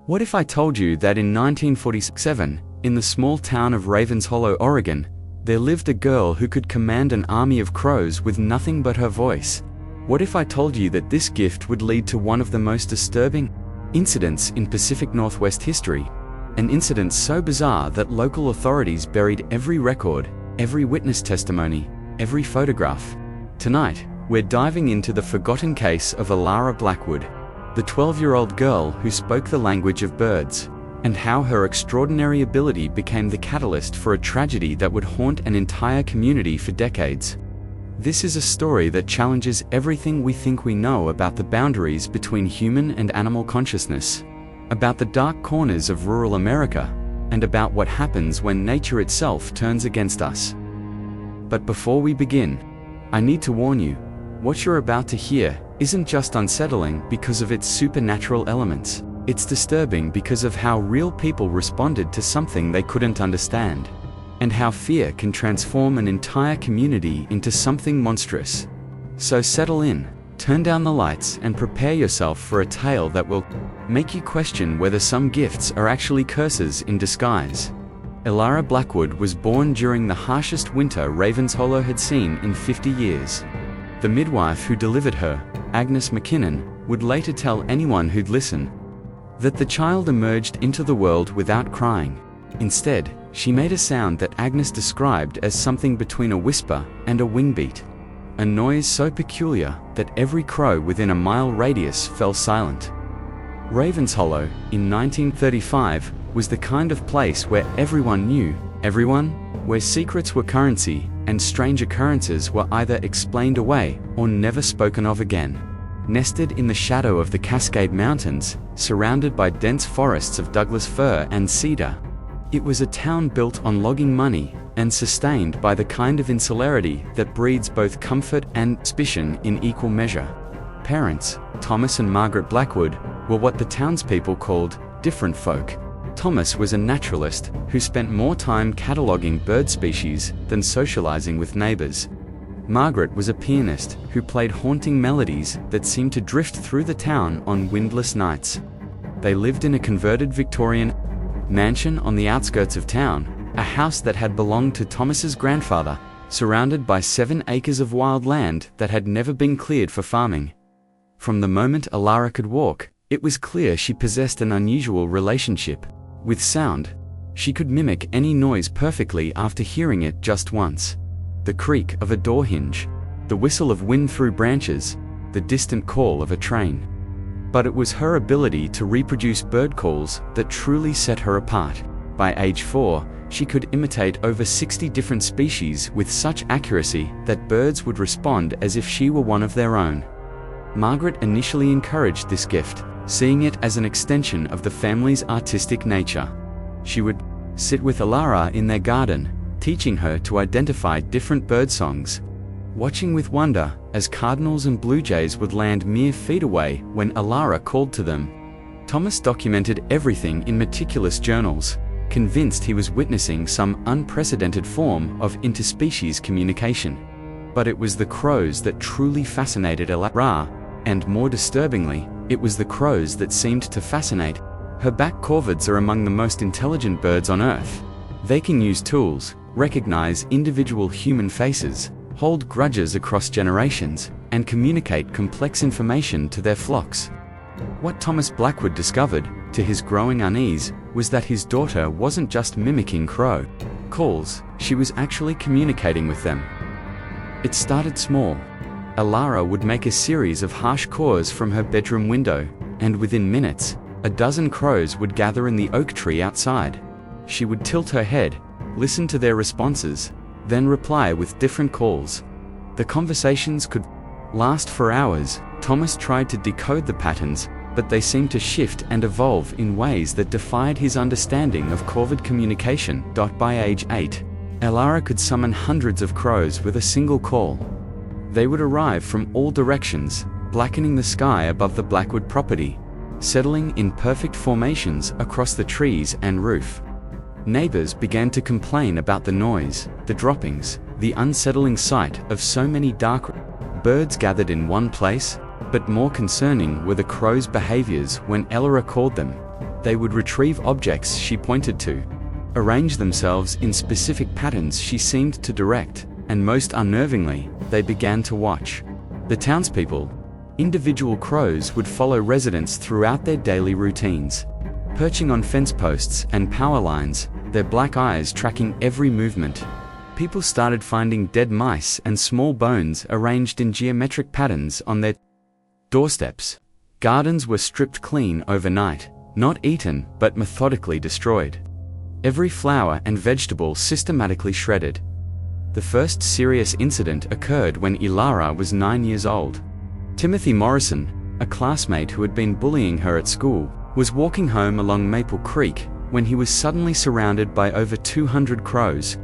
What if I told you that in 1947, in the small town of Ravens Hollow, Oregon, there lived a girl who could command an army of crows with nothing but her voice? What if I told you that this gift would lead to one of the most disturbing incidents in Pacific Northwest history? An incident so bizarre that local authorities buried every record, every witness testimony, every photograph. Tonight, we're diving into the forgotten case of Alara Blackwood, the 12-year-old girl who spoke the language of birds, and how her extraordinary ability became the catalyst for a tragedy that would haunt an entire community for decades. This is a story that challenges everything we think we know about the boundaries between human and animal consciousness, about the dark corners of rural America, and about what happens when nature itself turns against us. But before we begin, I need to warn you, what you're about to hear isn't just unsettling because of its supernatural elements. It's disturbing because of how real people responded to something they couldn't understand, and how fear can transform an entire community into something monstrous. So settle in, turn down the lights, and prepare yourself for a tale that will make you question whether some gifts are actually curses in disguise. Alara Blackwood was born during the harshest winter Ravens Hollow had seen in 50 years. The midwife who delivered her, Agnes McKinnon, would later tell anyone who'd listen that the child emerged into the world without crying. Instead, she made a sound that Agnes described as something between a whisper and a wing beat, a noise so peculiar that every crow within a mile radius fell silent. Ravens Hollow, in 1935, was the kind of place where everyone knew everyone, where secrets were currency, and strange occurrences were either explained away or never spoken of again. Nested in the shadow of the Cascade Mountains, surrounded by dense forests of Douglas fir and cedar, it was a town built on logging money and sustained by the kind of insularity that breeds both comfort and suspicion in equal measure. Parents, Thomas and Margaret Blackwood, were what the townspeople called different folk. Thomas was a naturalist who spent more time cataloging bird species than socializing with neighbors. Margaret was a pianist who played haunting melodies that seemed to drift through the town on windless nights. They lived in a converted Victorian mansion on the outskirts of town, a house that had belonged to Thomas's grandfather, surrounded by 7 acres of wild land that had never been cleared for farming. From the moment Alara could walk, it was clear she possessed an unusual relationship with sound. She could mimic any noise perfectly after hearing it just once. The creak of a door hinge, the whistle of wind through branches, the distant call of a train. But it was her ability to reproduce bird calls that truly set her apart. By age 4, she could imitate over 60 different species with such accuracy that birds would respond as if she were one of their own. Margaret initially encouraged this gift, seeing it as an extension of the family's artistic nature. She would sit with Alara in their garden, teaching her to identify different bird songs, watching with wonder as cardinals and blue jays would land mere feet away when Alara called to them. Thomas documented everything in meticulous journals, convinced he was witnessing some unprecedented form of interspecies communication. But it was the crows that truly fascinated Alara, and more disturbingly, it was the crows that seemed to fascinate her. Back corvids are among the most intelligent birds on Earth. They can use tools, recognize individual human faces, hold grudges across generations, and communicate complex information to their flocks. What Thomas Blackwood discovered, to his growing unease, was that his daughter wasn't just mimicking crow calls, she was actually communicating with them. It started small. Alara would make a series of harsh caws from her bedroom window, and within minutes, a dozen crows would gather in the oak tree outside. She would tilt her head, listen to their responses, then reply with different calls. The conversations could last for hours. Thomas tried to decode the patterns, but they seemed to shift and evolve in ways that defied his understanding of corvid communication. By age 8, Alara could summon hundreds of crows with a single call. They would arrive from all directions, blackening the sky above the Blackwood property, settling in perfect formations across the trees and roof. Neighbors began to complain about the noise, the droppings, the unsettling sight of so many dark birds gathered in one place, but more concerning were the crows' behaviors when Alara called them. They would retrieve objects she pointed to, arrange themselves in specific patterns she seemed to direct, and most unnervingly, they began to watch. The townspeople, individual crows, would follow residents throughout their daily routines, perching on fence posts and power lines, their black eyes tracking every movement. People started finding dead mice and small bones arranged in geometric patterns on their doorsteps. Gardens were stripped clean overnight, not eaten but methodically destroyed. Every flower and vegetable systematically shredded. The first serious incident occurred when Ilara was 9 years old. Timothy Morrison, a classmate who had been bullying her at school, was walking home along Maple Creek when he was suddenly surrounded by over 200 crows.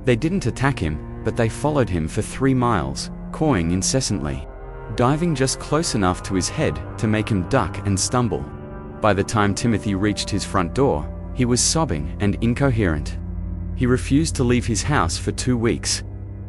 They didn't attack him, but they followed him for 3 miles, cawing incessantly, diving just close enough to his head to make him duck and stumble. By the time Timothy reached his front door, he was sobbing and incoherent. He refused to leave his house for 2 weeks.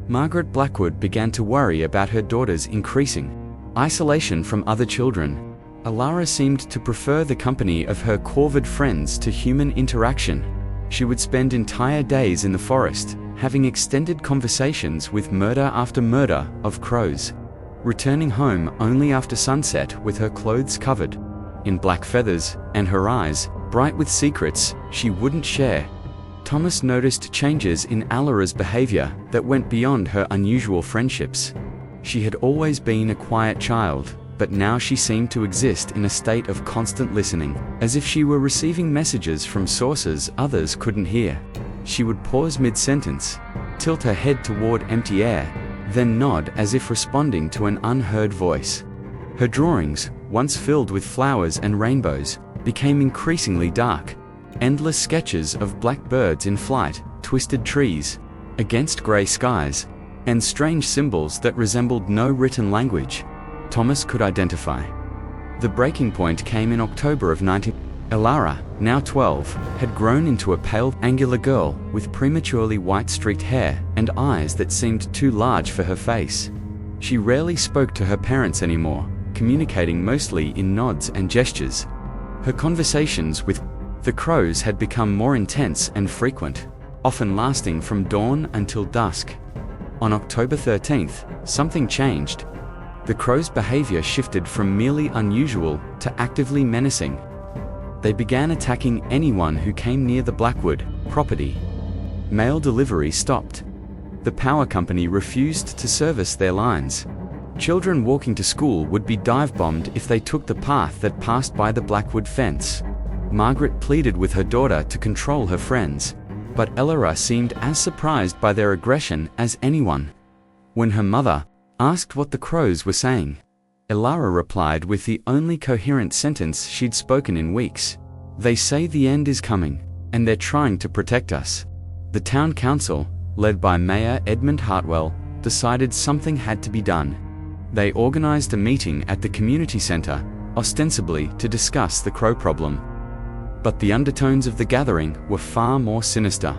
Margaret Blackwood began to worry about her daughter's increasing isolation from other children. Ilara seemed to prefer the company of her corvid friends to human interaction. She would spend entire days in the forest, having extended conversations with murder after murder of crows, returning home only after sunset with her clothes covered in black feathers and her eyes bright with secrets she wouldn't share. Thomas noticed changes in Ilara's behavior that went beyond her unusual friendships. She had always been a quiet child, but now she seemed to exist in a state of constant listening, as if she were receiving messages from sources others couldn't hear. She would pause mid-sentence, tilt her head toward empty air, then nod as if responding to an unheard voice. Her drawings, once filled with flowers and rainbows, became increasingly dark. Endless sketches of black birds in flight, twisted trees against gray skies, and strange symbols that resembled no written language Thomas could identify. The breaking point came in October of 19... Ilara, now 12, had grown into a pale, angular girl with prematurely white-streaked hair and eyes that seemed too large for her face. She rarely spoke to her parents anymore, communicating mostly in nods and gestures. Her conversations with the crows had become more intense and frequent, often lasting from dawn until dusk. On October 13th, something changed. The crows' behavior shifted from merely unusual to actively menacing. They began attacking anyone who came near the Blackwood property. Mail delivery stopped. The power company refused to service their lines. Children walking to school would be dive-bombed if they took the path that passed by the Blackwood fence. Margaret pleaded with her daughter to control her friends, but Ilara seemed as surprised by their aggression as anyone. When her mother asked what the crows were saying, Ilara replied with the only coherent sentence she'd spoken in weeks. "They say the end is coming, and they're trying to protect us." The town council, led by Mayor Edmund Hartwell, decided something had to be done. They organized a meeting at the community center, ostensibly to discuss the crow problem. But the undertones of the gathering were far more sinister.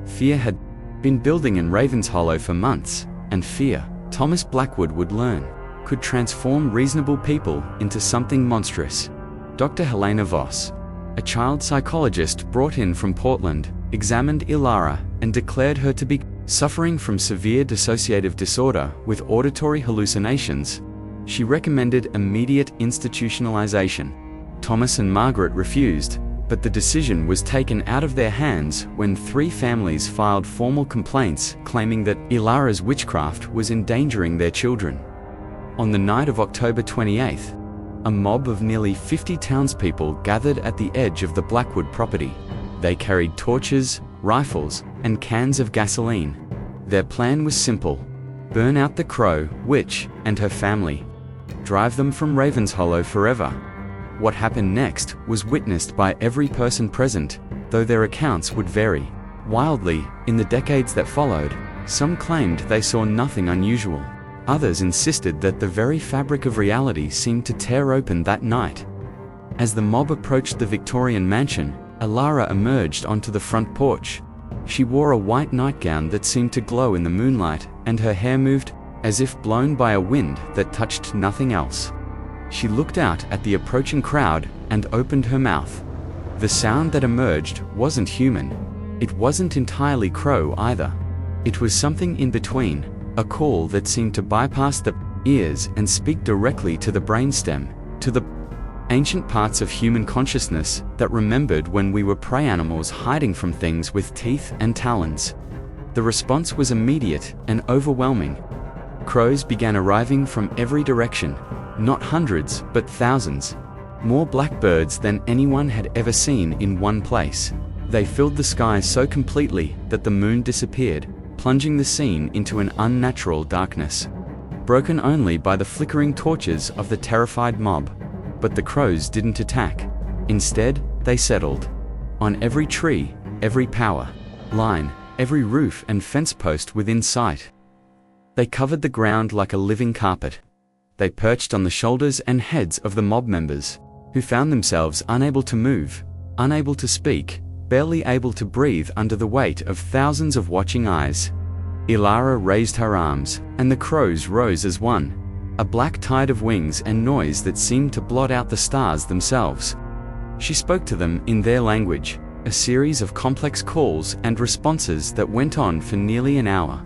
Fear had been building in Ravens Hollow for months, and fear, Thomas Blackwood would learn, could transform reasonable people into something monstrous. Dr. Helena Voss, a child psychologist brought in from Portland, examined Ilara and declared her to be suffering from severe dissociative disorder with auditory hallucinations. She recommended immediate institutionalization. Thomas and Margaret refused, but the decision was taken out of their hands when 3 families filed formal complaints claiming that Ilara's witchcraft was endangering their children. On the night of October 28th, a mob of nearly 50 townspeople gathered at the edge of the Blackwood property. They carried torches, rifles, and cans of gasoline. Their plan was simple: burn out the Crow Witch and her family. Drive them from Ravens Hollow forever. What happened next was witnessed by every person present, though their accounts would vary wildly. In the decades that followed, some claimed they saw nothing unusual. Others insisted that the very fabric of reality seemed to tear open that night. As the mob approached the Victorian mansion, Ilara emerged onto the front porch. She wore a white nightgown that seemed to glow in the moonlight, and her hair moved as if blown by a wind that touched nothing else. She looked out at the approaching crowd and opened her mouth. The sound that emerged wasn't human. It wasn't entirely crow either. It was something in between, a call that seemed to bypass the ears and speak directly to the brainstem, to the ancient parts of human consciousness that remembered when we were prey animals hiding from things with teeth and talons. The response was immediate and overwhelming. Crows began arriving from every direction, not hundreds, but thousands. More blackbirds than anyone had ever seen in one place. They filled the sky so completely that the moon disappeared, plunging the scene into an unnatural darkness, broken only by the flickering torches of the terrified mob. But the crows didn't attack. Instead, they settled on every tree, every power line, every roof and fence post within sight. They covered the ground like a living carpet. They perched on the shoulders and heads of the mob members, who found themselves unable to move, unable to speak, barely able to breathe under the weight of thousands of watching eyes. Ilara raised her arms, and the crows rose as one, a black tide of wings and noise that seemed to blot out the stars themselves. She spoke to them in their language, a series of complex calls and responses that went on for nearly an hour.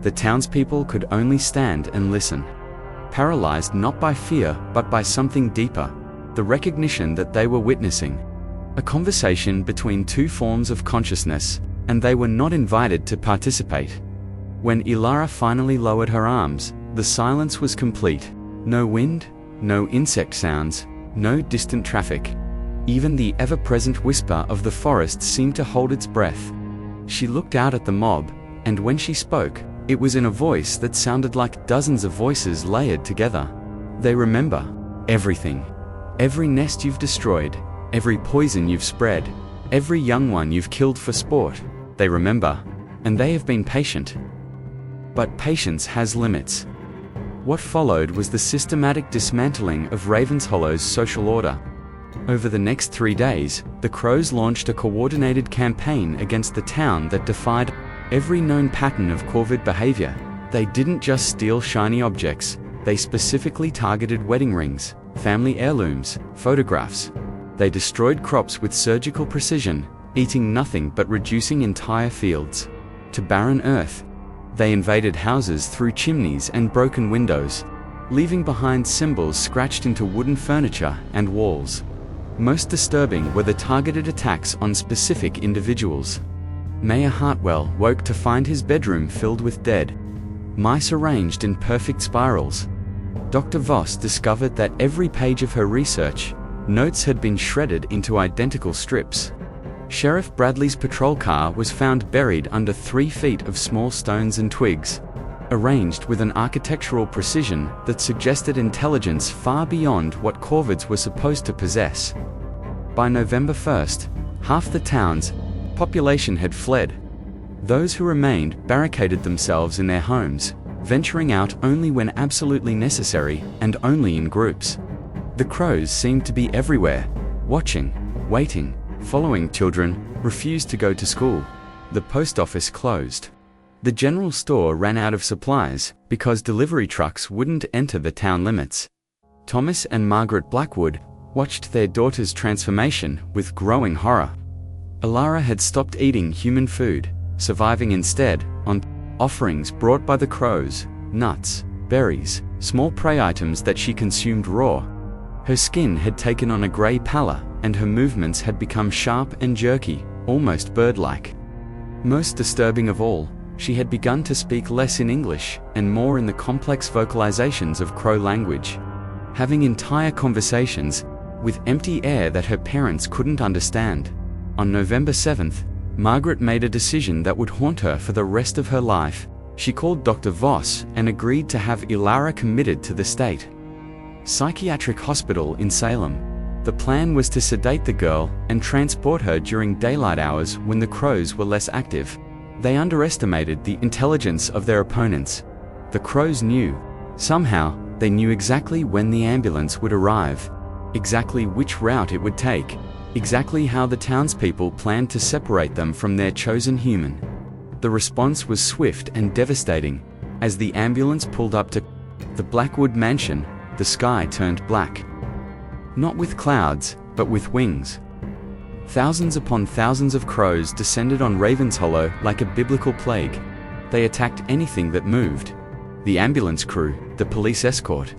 The townspeople could only stand and listen, paralyzed not by fear but by something deeper, the recognition that they were witnessing a conversation between two forms of consciousness, and they were not invited to participate. When Ilara finally lowered her arms, the silence was complete. No wind, no insect sounds, no distant traffic. Even the ever-present whisper of the forest seemed to hold its breath. She looked out at the mob, and when she spoke, it was in a voice that sounded like dozens of voices layered together. They remember everything. Every nest you've destroyed, every poison you've spread, every young one you've killed for sport. They remember, and they have been patient. But patience has limits. What followed was the systematic dismantling of Ravenshollow's social order. Over the next 3 days, the Crows launched a coordinated campaign against the town that defied every known pattern of Corvid behavior. They didn't just steal shiny objects, they specifically targeted wedding rings, family heirlooms, photographs. They destroyed crops with surgical precision, eating nothing but reducing entire fields to barren earth. They invaded houses through chimneys and broken windows, leaving behind symbols scratched into wooden furniture and walls. Most disturbing were the targeted attacks on specific individuals. Mayor Hartwell woke to find his bedroom filled with dead mice arranged in perfect spirals. Dr. Voss discovered that every page of her research notes had been shredded into identical strips. Sheriff Bradley's patrol car was found buried under 3 feet of small stones and twigs, arranged with an architectural precision that suggested intelligence far beyond what Corvids were supposed to possess. By November 1st, half the town's population had fled. Those who remained barricaded themselves in their homes, venturing out only when absolutely necessary and only in groups. The Crows seemed to be everywhere, watching, waiting, following. Children refused to go to school. The post office closed. The general store ran out of supplies because delivery trucks wouldn't enter the town limits. Thomas and Margaret Blackwood watched their daughter's transformation with growing horror. Ilara had stopped eating human food, surviving instead on offerings brought by the Crows, nuts, berries, small prey items that she consumed raw. Her skin had taken on a grey pallor, and her movements had become sharp and jerky, almost bird-like. Most disturbing of all, she had begun to speak less in English and more in the complex vocalizations of Crow language, having entire conversations with empty air that her parents couldn't understand. On November 7th, Margaret made a decision that would haunt her for the rest of her life. She called Dr. Voss and agreed to have Ilara committed to the state psychiatric hospital in Salem. The plan was to sedate the girl and transport her during daylight hours when the Crows were less active. They underestimated the intelligence of their opponents. The Crows knew. Somehow, they knew exactly when the ambulance would arrive, exactly which route it would take, exactly how the townspeople planned to separate them from their chosen human. The response was swift and devastating. As the ambulance pulled up to the Blackwood mansion, the sky turned black. Not with clouds, but with wings. Thousands upon thousands of crows descended on Ravenshollow like a biblical plague. They attacked anything that moved. The ambulance crew, the police escort,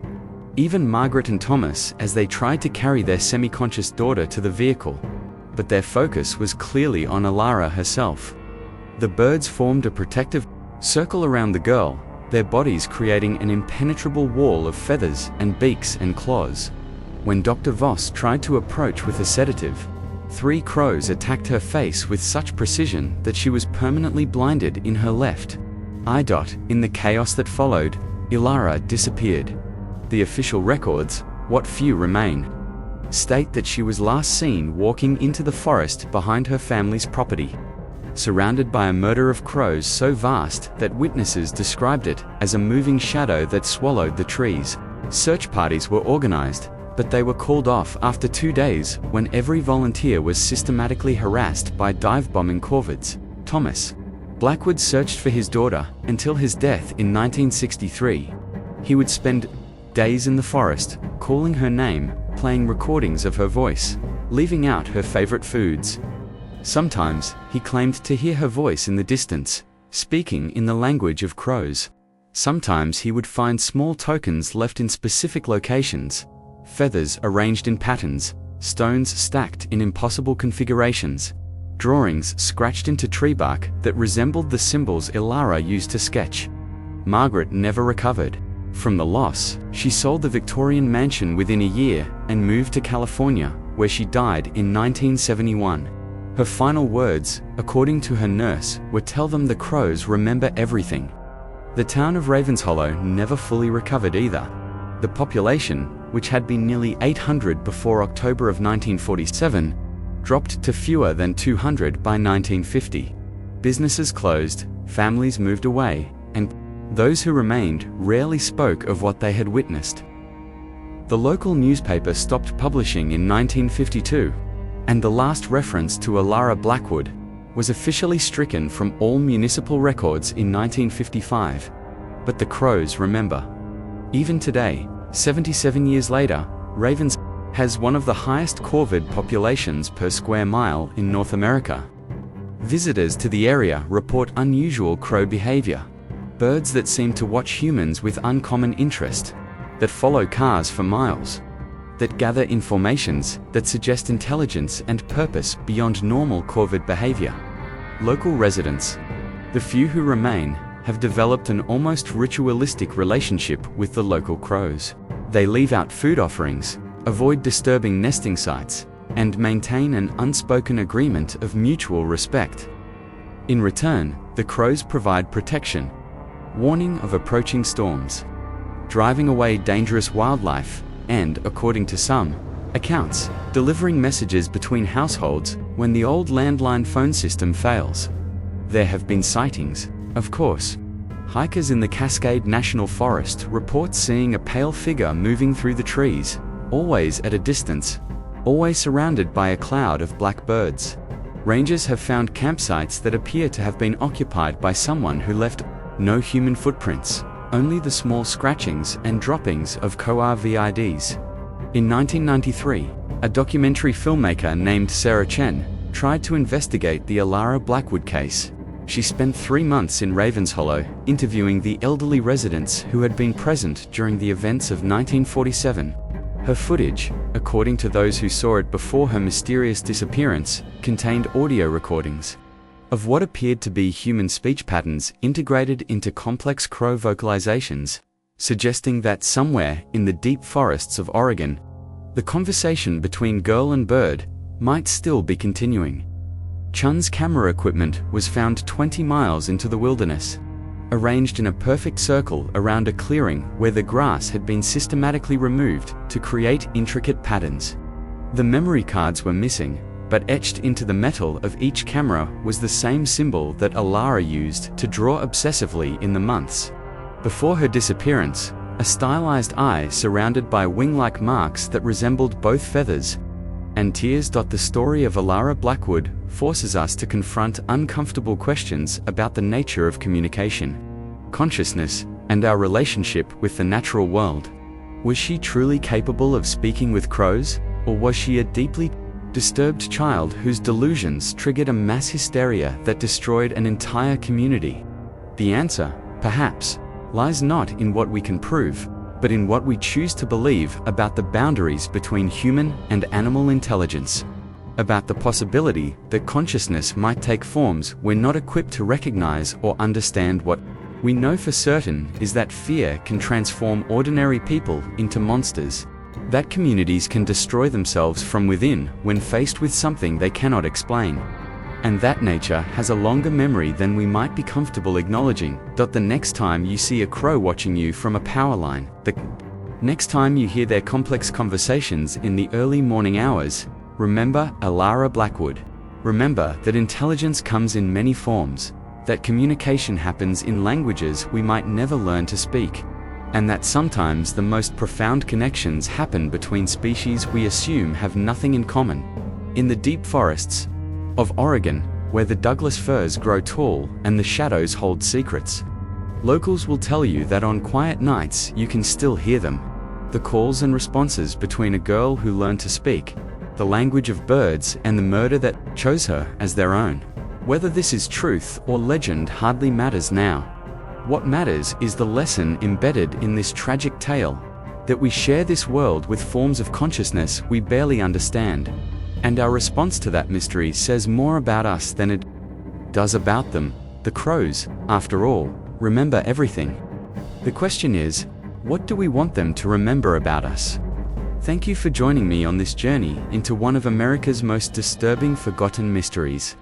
even Margaret and Thomas as they tried to carry their semi-conscious daughter to the vehicle. But their focus was clearly on Alara herself. The birds formed a protective circle around the girl, their bodies creating an impenetrable wall of feathers and beaks and claws. When Dr. Voss tried to approach with a sedative, 3 crows attacked her face with such precision that she was permanently blinded in her left eye. In the chaos that followed, Alara disappeared. The official records, what few remain, state that she was last seen walking into the forest behind her family's property, surrounded by a murder of crows so vast that witnesses described it as a moving shadow that swallowed the trees. Search parties were organized, but they were called off after 2 days when every volunteer was systematically harassed by dive-bombing corvids. Thomas Blackwood searched for his daughter until his death in 1963. He would spend days in the forest, calling her name, playing recordings of her voice, leaving out her favorite foods. Sometimes, he claimed to hear her voice in the distance, speaking in the language of crows. Sometimes he would find small tokens left in specific locations, feathers arranged in patterns, stones stacked in impossible configurations, drawings scratched into tree bark that resembled the symbols Alara used to sketch. Margaret never recovered from the loss. She sold the Victorian mansion within a year and moved to California, where she died in 1971. Her final words, according to her nurse, were "Tell them the crows remember everything." The town of Ravenshollow never fully recovered either. The population, which had been nearly 800 before October of 1947, dropped to fewer than 200 by 1950. Businesses closed, families moved away, and those who remained rarely spoke of what they had witnessed. The local newspaper stopped publishing in 1952, and the last reference to Alara Blackwood was officially stricken from all municipal records in 1955. But the crows remember. Even today, 77 years later, Ravens has one of the highest corvid populations per square mile in North America. Visitors to the area report unusual crow behavior. Birds that seem to watch humans with uncommon interest, that follow cars for miles, that gather informations that suggest intelligence and purpose beyond normal corvid behavior. Local residents, the few who remain, have developed an almost ritualistic relationship with the local crows. They leave out food offerings, avoid disturbing nesting sites, and maintain an unspoken agreement of mutual respect. In return, the crows provide protection, warning of approaching storms, driving away dangerous wildlife, and, according to some accounts, delivering messages between households when the old landline phone system fails. There have been sightings, of course. Hikers in the Cascade National Forest report seeing a pale figure moving through the trees, always at a distance, always surrounded by a cloud of black birds. Rangers have found campsites that appear to have been occupied by someone who left no human footprints, only the small scratchings and droppings of corvids. In 1993, a documentary filmmaker named Sarah Chen tried to investigate the Alara Blackwood case. She spent 3 months in Ravenshollow, interviewing the elderly residents who had been present during the events of 1947. Her footage, according to those who saw it before her mysterious disappearance, contained audio recordings of what appeared to be human speech patterns integrated into complex crow vocalizations, suggesting that somewhere in the deep forests of Oregon, the conversation between girl and bird might still be continuing. Chun's camera equipment was found 20 miles into the wilderness, arranged in a perfect circle around a clearing where the grass had been systematically removed to create intricate patterns. The memory cards were missing, but etched into the metal of each camera was the same symbol that Alara used to draw obsessively in the months before her disappearance, a stylized eye surrounded by wing-like marks that resembled both feathers and tears. The story of Alara Blackwood forces us to confront uncomfortable questions about the nature of communication, consciousness, and our relationship with the natural world. Was she truly capable of speaking with crows, or was she a deeply disturbed child whose delusions triggered a mass hysteria that destroyed an entire community? The answer, perhaps, lies not in what we can prove, but in what we choose to believe about the boundaries between human and animal intelligence, about the possibility that consciousness might take forms we're not equipped to recognize or understand. What we know for certain is that fear can transform ordinary people into monsters, that communities can destroy themselves from within when faced with something they cannot explain, and that nature has a longer memory than we might be comfortable acknowledging. The next time you see a crow watching you from a power line, the next time you hear their complex conversations in the early morning hours, remember Alara Blackwood. Remember that intelligence comes in many forms, that communication happens in languages we might never learn to speak, and that sometimes the most profound connections happen between species we assume have nothing in common. In the deep forests of Oregon, where the Douglas firs grow tall and the shadows hold secrets, locals will tell you that on quiet nights you can still hear them. The calls and responses between a girl who learned to speak the language of birds and the murder that chose her as their own. Whether this is truth or legend hardly matters now. What matters is the lesson embedded in this tragic tale, that we share this world with forms of consciousness we barely understand, and our response to that mystery says more about us than it does about them. The crows, after all, remember everything. The question is, what do we want them to remember about us? Thank you for joining me on this journey into one of America's most disturbing forgotten mysteries.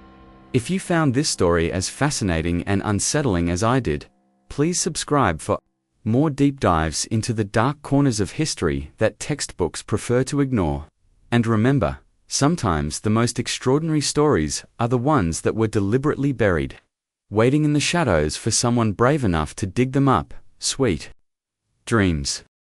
If you found this story as fascinating and unsettling as I did, please subscribe for more deep dives into the dark corners of history that textbooks prefer to ignore. And remember, sometimes the most extraordinary stories are the ones that were deliberately buried, waiting in the shadows for someone brave enough to dig them up. Sweet dreams.